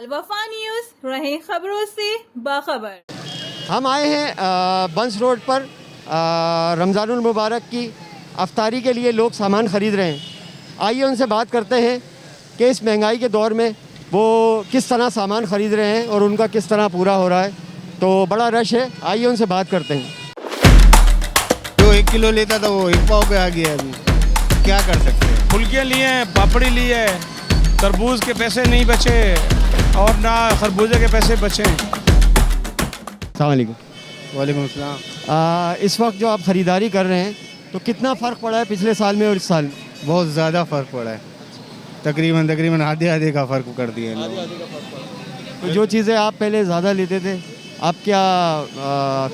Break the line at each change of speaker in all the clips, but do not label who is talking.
अलवफा news, रहें खबरों से बाखबर।
हम आए हैं बंस रोड पर रमज़ानुल मुबारक की अफ्तारी के लिए लोग सामान ख़रीद रहे हैं। आइए उनसे बात करते हैं कि इस महंगाई के दौर में वो किस तरह सामान ख़रीद रहे हैं और उनका किस तरह पूरा हो रहा है। तो बड़ा रश है, आइए उनसे बात करते हैं।
जो 1 किलो लेता था वो 1 पाव पे आ गया। अभी क्या कर सकते हैं।
फुलके लिए हैं, पापड़ी लिए है, तरबूज के पैसे नहीं बचे और ना खरबूजे के पैसे बचे।
अस्सलाम वालेकुम।
वालेकुम अस्सलाम।
इस वक्त जो आप ख़रीदारी कर रहे हैं तो कितना फ़र्क पड़ा है पिछले साल में और इस साल में?
बहुत ज़्यादा फ़र्क पड़ा है, तकरीबन आधे का फ़र्क कर दिया है लोगों।
तो जो चीज़ें आप पहले ज़्यादा लेते थे आप क्या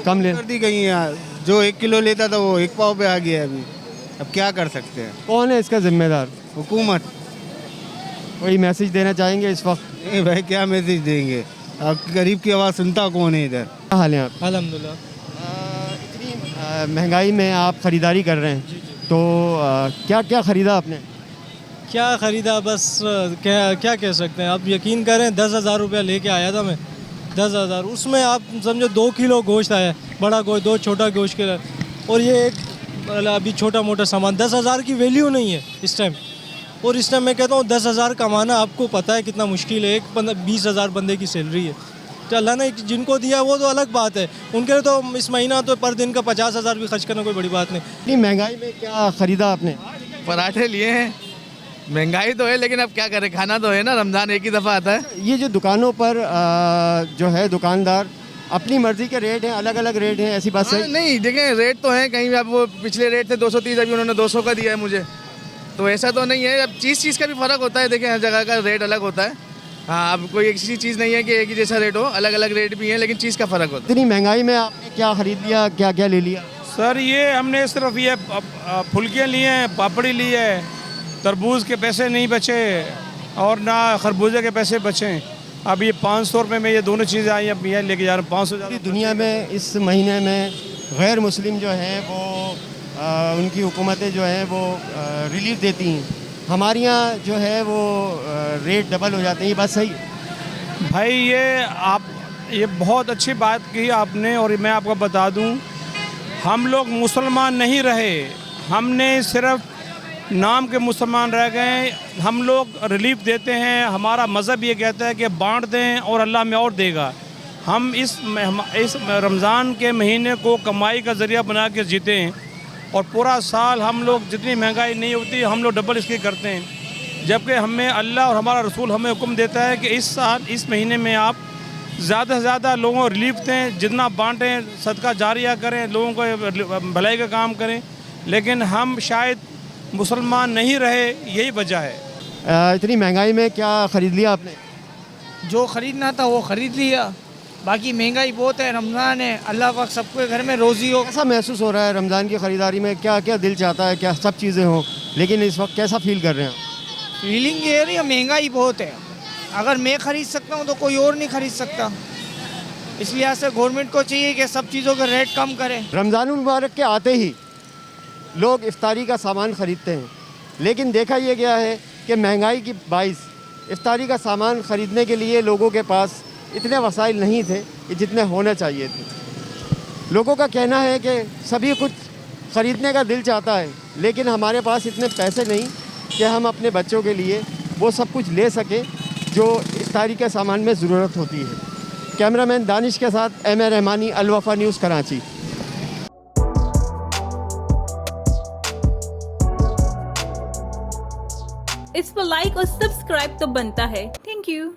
कम ले
कर दी गई हैं। जो 1 किलो लेता था वो 1 पाव पे आ गया। अभी अब क्या कर सकते हैं।
कौन है इसका ज़िम्मेदार?
हुकूमत।
कोई मैसेज देना चाहेंगे इस वक्त?
नहीं भाई, क्या मैसेज देंगे। अब गरीब की आवाज़ सुनता कौन है इधर।
क्या हाल है आप?
अल्हम्दुलिल्लाह।
इतनी महंगाई में आप ख़रीदारी कर रहे हैं तो क्या क्या ख़रीदा आपने?
क्या ख़रीदा, बस क्या कह सकते हैं। आप यकीन करें 10,000 रुपया लेके आया था मैं। 10,000 उसमें आप समझो 2 किलो गोश्त आया, बड़ा गोश्त, 2 छोटा गोश्त के, और ये एक अभी छोटा मोटा सामान। 10,000 की वैल्यू नहीं है इस टाइम। और इस टाइम मैं कहता हूँ 10,000 कमाना आपको पता है कितना मुश्किल है। एक बंदा 20,000 बंदे की सैलरी है। तो अल्लाह ने जिनको दिया वो तो अलग बात है, उनके लिए तो इस महीना तो पर दिन का 50,000 भी खर्च करना कोई बड़ी बात नहीं।
इतनी महंगाई में क्या ख़रीदा आपने?
पराठे लिए हैं। महंगाई तो है लेकिन अब क्या करें, खाना तो है ना, रमज़ान एक ही दफ़ा आता है।
ये जो दुकानों पर जो है दुकानदार अपनी मर्ज़ी के रेट हैं, अलग अलग रेट हैं, ऐसी बात
हाँ,
सही?
नहीं देखें, रेट तो है कहीं भी। अब वो पिछले रेट थे 230, अभी उन्होंने 200 का दिया है मुझे, तो ऐसा तो नहीं है। अब चीज़ का भी फ़र्क होता है। देखें, हर जगह का रेट अलग होता है। हाँ, अब कोई ऐसी चीज़ नहीं है कि एक ही जैसा रेट हो, अलग अलग रेट भी है, लेकिन चीज़ का फ़र्क होता है।
इतनी महंगाई में आपने क्या ख़रीद लिया, क्या क्या ले लिया?
सर ये हमने सिर्फ ये फुलके लिए हैं, पापड़ी ली है, तरबूज के पैसे नहीं बचे और ना खरबूजे के पैसे बचे। अब ये 500 रुपये में ये दोनों चीज़ें आई, अब ये लेके जा रहे हैं 500।
पूरी दुनिया में इस महीने में गैर मुस्लिम जो हैं वो उनकी हुकूमतें जो हैं वो रिलीफ देती हैं। हमारे यहाँ जो है वो रेट डबल हो जाते हैं। ये बात सही है?
भाई ये बहुत अच्छी बात की आपने, और मैं आपको बता दूं, हम लोग मुसलमान नहीं रहे, हमने सिर्फ नाम के मुसलमान रह गए। हम लोग रिलीफ देते हैं, हमारा मज़हब ये कहता है कि बांट दें और अल्लाह में और देगा। हम इस रमज़ान के महीने को कमाई का ज़रिया बना के जीते हैं और पूरा साल हम लोग जितनी महंगाई नहीं होती हम लोग डबल इसकी करते हैं। जबकि हमें अल्लाह और हमारा रसूल हमें हुक्म देता है कि इस साल इस महीने में आप ज़्यादा से ज़्यादा लोगों को रिलीफ दें, जितना बांटें, सदका जारिया करें, लोगों को भलाई का काम करें। लेकिन हम शायद मुसलमान नहीं रहे, यही वजह है।
इतनी महंगाई में क्या ख़रीद लिया आपने?
जो ख़रीदना था वो ख़रीद लिया। बाकी महंगाई बहुत है, रमज़ान है, अल्लाह पाक सबके घर में रोज़ी हो।
कैसा महसूस हो रहा है रमज़ान की ख़रीदारी में? क्या क्या दिल चाहता है, क्या सब चीज़ें हों, लेकिन इस वक्त कैसा फील कर रहे हैं?
फीलिंग ये रही है, महंगाई बहुत है। अगर मैं ख़रीद सकता हूँ तो कोई और नहीं ख़रीद सकता। इसलिए से गवर्नमेंट को चाहिए कि सब चीज़ों का रेट कम करें।
रमज़ानुल मुबारक के आते ही लोग इफ्तारी का सामान ख़रीदते हैं, लेकिन देखा यह गया है कि महंगाई की बाइस इफ्तारी का सामान ख़रीदने के लिए लोगों के पास इतने वसाइल नहीं थे कि जितने होने चाहिए थे। लोगों का कहना है कि सभी कुछ ख़रीदने का दिल चाहता है, लेकिन हमारे पास इतने पैसे नहीं कि हम अपने बच्चों के लिए वो सब कुछ ले सकें जो इफ्तारी के सामान में ज़रूरत होती है। कैमरामैन दानिश के साथ M A Rahmani, Alwafa news, Karachi.
इस पर लाइक और सब्सक्राइब तो बनता है। Thank you.